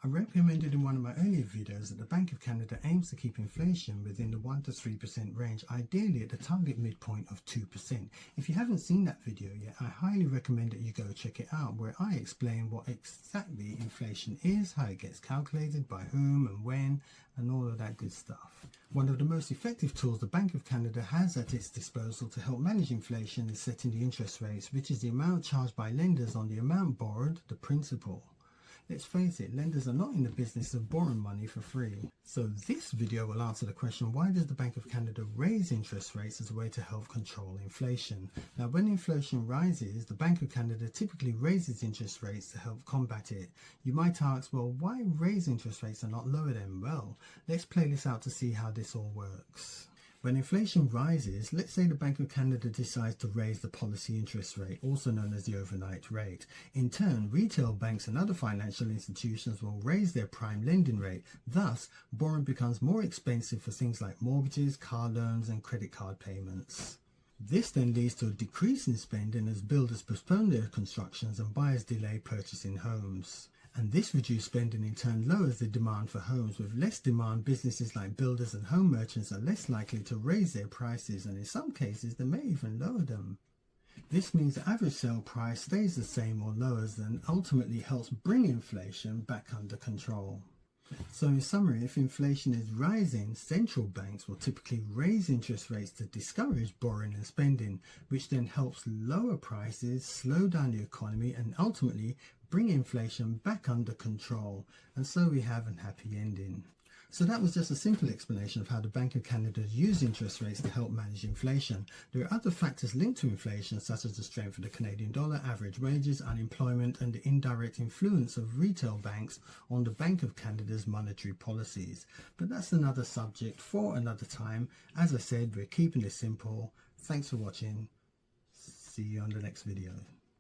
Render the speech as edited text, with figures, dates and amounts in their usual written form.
I recommended in one of my earlier videos that the Bank of Canada aims to keep inflation within the 1 to 3% range, ideally at the target midpoint of 2%. If you haven't seen that video yet, I highly recommend that you go check it out, where I explain what exactly inflation is, how it gets calculated, by whom and when, and all of that good stuff. One of the most effective tools the Bank of Canada has at its disposal to help manage inflation is setting the interest rates, which is the amount charged by lenders on the amount borrowed, the principal. Let's face it, lenders are not in the business of borrowing money for free. So this video will answer the question, why does the Bank of Canada raise interest rates as a way to help control inflation? Now, when inflation rises, the Bank of Canada typically raises interest rates to help combat it. You might ask, well, why raise interest rates and not lower them? Well, let's play this out to see how this all works. When inflation rises, let's say the Bank of Canada decides to raise the policy interest rate, also known as the overnight rate. In turn, retail banks and other financial institutions will raise their prime lending rate. Thus, borrowing becomes more expensive for things like mortgages, car loans, and credit card payments. This then leads to a decrease in spending as builders postpone their constructions and buyers delay purchasing homes. And this reduced spending in turn lowers the demand for homes. With less demand, businesses like builders and home merchants are less likely to raise their prices, and in some cases they may even lower them. This means the average sale price stays the same or lowers, and ultimately helps bring inflation back under control. So in summary, if inflation is rising, central banks will typically raise interest rates to discourage borrowing and spending, which then helps lower prices, slow down the economy, and ultimately bring inflation back under control. And so we have a happy ending. So that was just a simple explanation of how the Bank of Canada uses interest rates to help manage inflation. There are other factors linked to inflation, such as the strength of the Canadian dollar, average wages, unemployment, and the indirect influence of retail banks on the Bank of Canada's monetary policies. But that's another subject for another time. As I said, we're keeping it simple. Thanks for watching. See you on the next video.